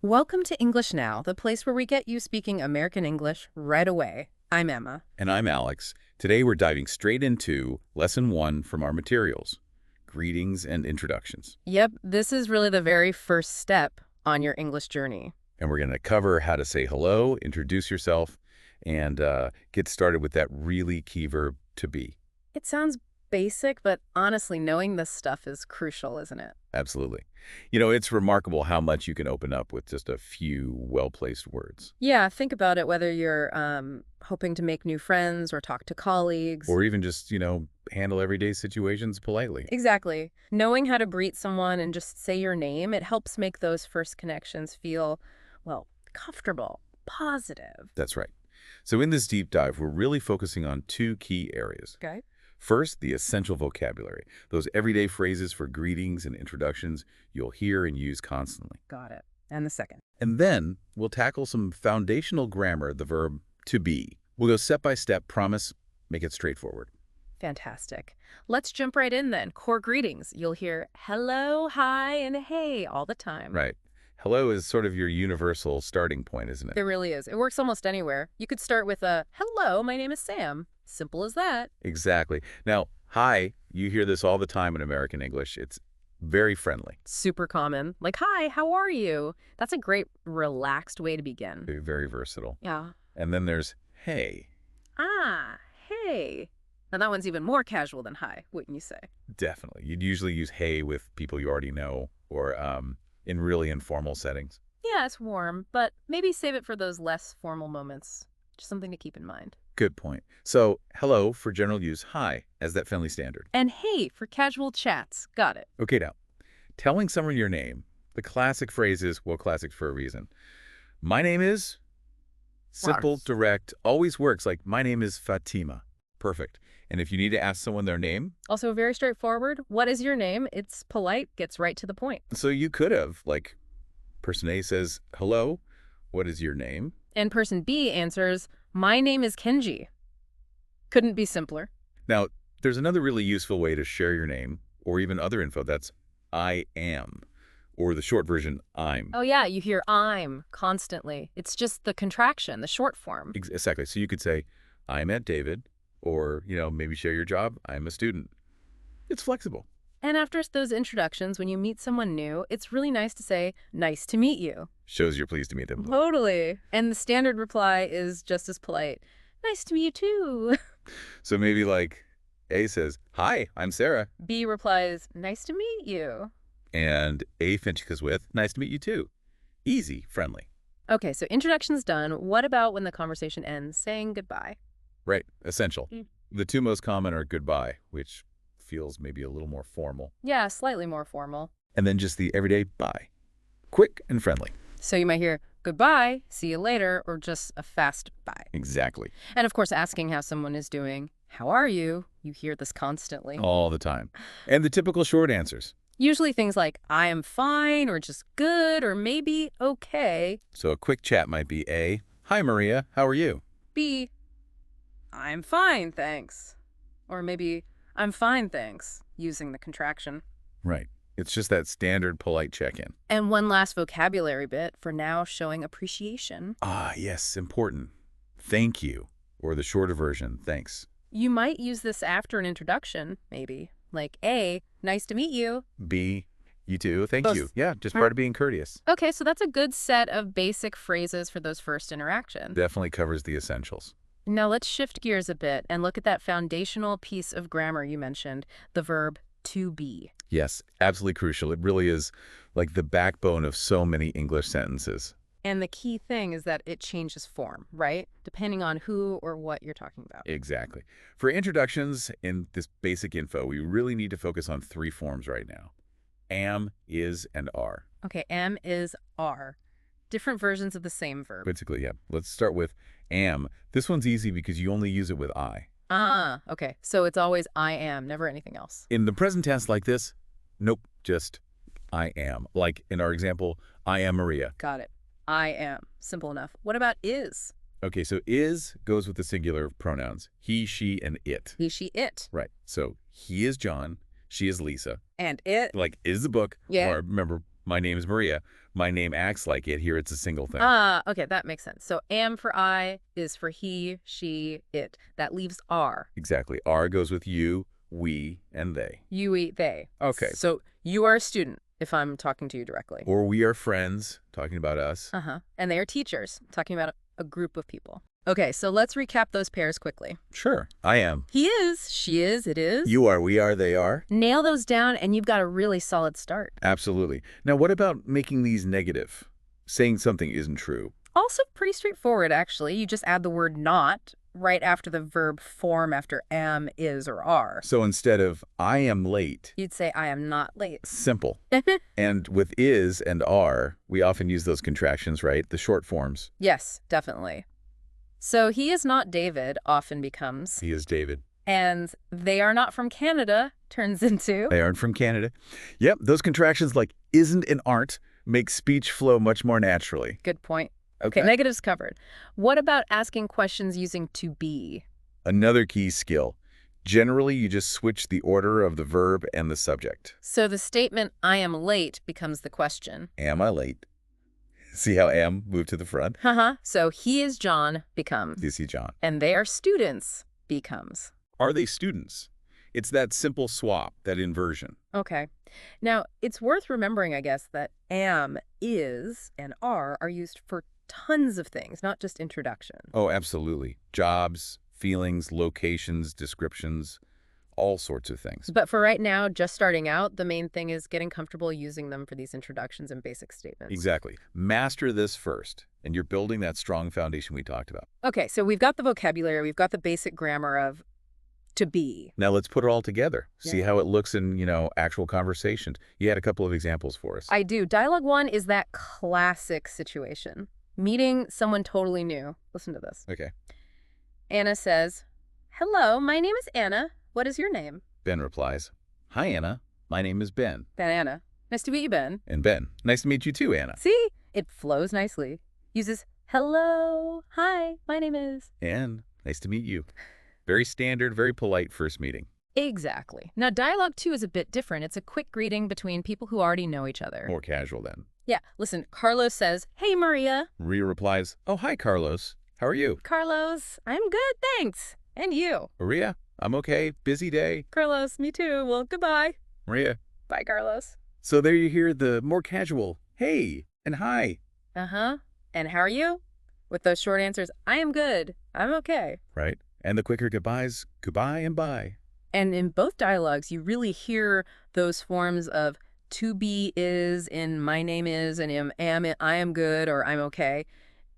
Welcome to English Now, the place where we get you speaking American English right away. I'm Emma. And I'm Alex. Today we're diving straight into Lesson 1 from our materials, greetings and introductions. Yep, this is really the very first step on your English journey. And we're going to cover how to say hello, introduce yourself, and get started with that really key verb, to be. It sounds basic, but honestly, knowing this stuff is crucial, isn't it? Absolutely. You know, it's remarkable how much you can open up with just a few well-placed words. Yeah, think about it, whether you're hoping to make new friends or talk to colleagues. Or even just, handle everyday situations politely. Exactly. Knowing how to greet someone and just say your name, it helps make those first connections feel, well, comfortable, positive. That's right. So in this deep dive, we're really focusing on two key areas. Okay. First, the essential vocabulary, those everyday phrases for greetings and introductions you'll hear and use constantly. Got it. And the second. And then we'll tackle some foundational grammar, the verb to be. We'll go step by step, promise, make it straightforward. Fantastic. Let's jump right in then. Core greetings. You'll hear hello, hi, and hey all the time. Right. Hello is sort of your universal starting point, isn't it? It really is. It works almost anywhere. You could start with a hello, my name is Sam. Simple as that. Exactly. Now, hi, you hear this all the time in American English. It's very friendly. Super common. Like, hi, how are you? That's a great, relaxed way to begin. Very, very versatile. Yeah. And then there's hey. Ah, hey. Now that one's even more casual than hi, wouldn't you say? Definitely. You'd usually use hey with people you already know or in really informal settings. Yeah, it's warm, but maybe save it for those less formal moments. Just something to keep in mind. Good point. So, hello for general use, hi, as that friendly standard. And hey for casual chats. Got it. Okay, now, telling someone your name, the classic phrase is, well, classic for a reason. My name is, simple, Works. direct, always works, like my name is Fatima. Perfect. And if you need to ask someone their name, Also very straightforward. What is your name? It's polite, gets right to the point. so you could have, like, person A says, hello, what is your name? And person B answers, my name is Kenji. Couldn't be simpler. Now, there's another really useful way to share your name or even other info. That's I am, or the short version, I'm. Oh yeah, you hear I'm constantly. It's just the contraction, the short form. Exactly. So you could say, I'm at David, or, maybe share your job, I'm a student. It's flexible. And after those introductions, when you meet someone new, it's really nice to say, nice to meet you. Shows you're pleased to meet them. Totally. And the standard reply is just as polite. Nice to meet you too. So maybe like A says, hi, I'm Sarah. B replies, nice to meet you. And A finishes with, nice to meet you too. Easy, friendly. Okay, so introduction's done. What about when the conversation ends, saying goodbye? Right, essential. Mm. The two most common are goodbye, which feels maybe a little more formal. Yeah, slightly more formal. And then just the everyday bye. Quick and friendly. So you might hear goodbye, see you later, or just a fast bye. Exactly. And of course, asking how someone is doing. How are you? You hear this constantly. All the time. And the typical short answers. Usually things like, I am fine, or just good, or maybe okay. So a quick chat might be A, hi Maria, how are you? B, I'm fine, thanks. Or maybe, I'm fine, thanks, using the contraction. Right. It's just that standard polite check-in. And one last vocabulary bit for now, showing appreciation. Ah, yes, important. Thank you. Or the shorter version, thanks. You might use this after an introduction, maybe. Like A, nice to meet you. B, you too, thank Those- you. Yeah, just part of being courteous. Okay, so that's a good set of basic phrases for those first interactions. Definitely covers the essentials. Now let's shift gears a bit and look at that foundational piece of grammar you mentioned, the verb to be. Yes, absolutely crucial. It really is like the backbone of so many English sentences. And the key thing is that it changes form, right? Depending on who or what you're talking about. Exactly. For introductions in this basic info, we really need to focus on three forms right now. Am, is, and are. Okay, am, is, are. Different versions of the same verb. Basically, yeah. Let's start with am. This one's easy because you only use it with I. Ah, okay. So it's always I am, never anything else. In the present tense like this, nope, just I am. Like in our example, I am Maria. Got it. I am. Simple enough. What about is? Okay, so is goes with the singular pronouns. He, she, and it. He, she, it. Right. So he is John. She is Lisa. And it. Like is the book. Yeah. Or remember, My name is Maria. My name acts like it. Here it's a single thing. Ah, okay, that makes sense. So am for I is for he, she, it. That leaves are. Exactly. R goes with you, we, and they. You, we, they. Okay. So you are a student if I'm talking to you directly. Or we are friends, talking about us. Uh-huh. And they are teachers, talking about a group of people. Okay, so let's recap those pairs quickly. Sure, I am. He is, she is, it is. You are, we are, they are. Nail those down and you've got a really solid start. Absolutely. Now, what about making these negative? Saying something isn't true. Also pretty straightforward, actually. You just add the word not right after the verb form after am, is, or are. So instead of I am late, You'd say I am not late. simple. And with is and are, we often use those contractions, right? The short forms. Yes, definitely. So he is not David often becomes, He is David. and they are not from Canada turns into. They aren't from Canada. Yep, those contractions like isn't and aren't make speech flow much more naturally. Good point. Okay. Okay, negatives covered. What about asking questions using to be? Another key skill. Generally, you just switch the order of the verb and the subject. So the statement I am late becomes the question. Am I late? See how am moved to the front? Haha. So he is John becomes. You see John. And they are students becomes. Are they students? It's that simple swap, that inversion. Okay. Now, it's worth remembering, I guess, that am, is, and are used for tons of things, not just introduction. Oh, absolutely. Jobs, feelings, locations, descriptions, all sorts of things. But for right now, just starting out, the main thing is getting comfortable using them for these introductions and basic statements. Exactly. Master this first, and you're building that strong foundation we talked about. Okay, so we've got the vocabulary, we've got the basic grammar of to be. Now let's put it all together. See Yeah. how it looks in, actual conversations. You had a couple of examples for us. I do. Dialogue 1 is that classic situation. Meeting someone totally new. Listen to this. Okay. Anna says, "Hello, my name is Anna. What is your name?" Ben replies, Hi, Anna. My name is Ben. Then Anna. "Nice to meet you, Ben." And Ben, nice to meet you too, Anna. See? It flows nicely. Uses hello, hi, my name is. And nice to meet you. Very standard, very polite first meeting. Exactly. Now, dialogue 2 is a bit different. It's a quick greeting between people who already know each other. More casual then. Yeah, listen, Carlos says, "Hey, Maria." Maria replies, Oh, hi, Carlos. How are you? "Carlos, I'm good, thanks. And you?" Maria, I'm okay. Busy day. "Carlos, me too. Well, goodbye." Maria. "Bye, Carlos." So there you hear the more casual, hey, and hi. Uh-huh. "And how are you?" With those short answers, "I am good. I'm okay." Right? And the quicker goodbyes, goodbye and bye. And in both dialogues, you really hear those forms of to be is in my name is and I am good or I'm okay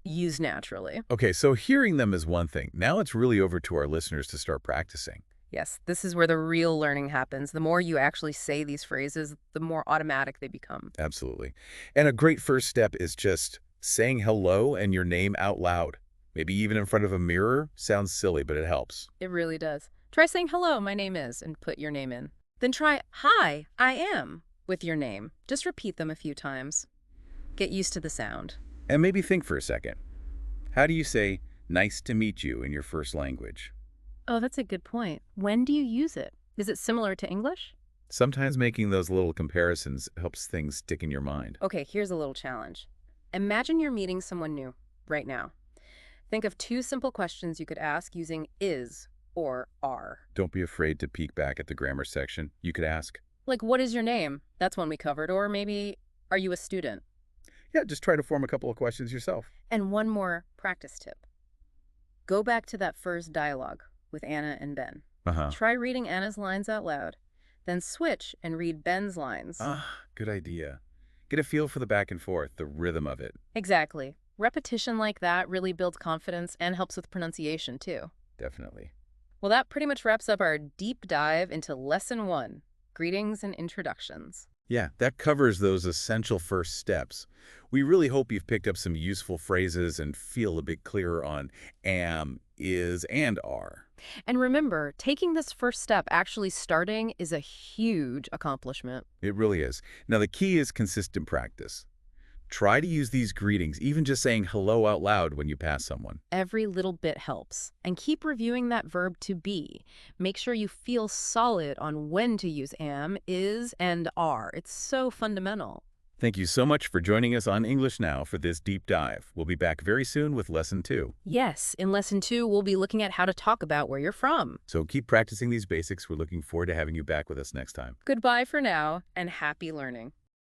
used naturally. Okay, so hearing them is one thing. Now it's really over to our listeners to start practicing. Yes, this is where the real learning happens. The more you actually say these phrases, the more automatic they become. Absolutely. And a great first step is just saying hello and your name out loud. Maybe even in front of a mirror. Sounds silly, but it helps. It really does. Try saying hello, my name is, and put your name in. Then try hi, I am with your name. Just repeat them a few times. Get used to the sound. And maybe think for a second. How do you say, nice to meet you in your first language? Oh, that's a good point. When do you use it? Is it similar to English? Sometimes making those little comparisons helps things stick in your mind. Okay, here's a little challenge. Imagine you're meeting someone new right now. Think of 2 simple questions you could ask using is or are. Don't be afraid to peek back at the grammar section. You could ask, Like, what is your name? That's one we covered. Or maybe, are you a student? yeah, just try to form a couple of questions yourself. And one more practice tip. Go back to that first dialogue with Anna and Ben. Uh-huh. Try reading Anna's lines out loud. Then switch and read Ben's lines. Good idea. Get a feel for the back and forth, the rhythm of it. Exactly. Repetition like that really builds confidence and helps with pronunciation, too. Definitely. Well, that pretty much wraps up our deep dive into Lesson 1, Greetings and Introductions. Yeah, that covers those essential first steps. We really hope you've picked up some useful phrases and feel a bit clearer on am, is, and are. And remember, taking this first step, actually starting, is a huge accomplishment. It really is. Now, the key is consistent practice. Try to use these greetings, even just saying hello out loud when you pass someone. Every little bit helps. And keep reviewing that verb to be. Make sure you feel solid on when to use am, is, and are. It's so fundamental. Thank you so much for joining us on English Now for this deep dive. We'll be back very soon with Lesson 2. Yes, in Lesson 2, we'll be looking at how to talk about where you're from. So keep practicing these basics. We're looking forward to having you back with us next time. Goodbye for now, and happy learning.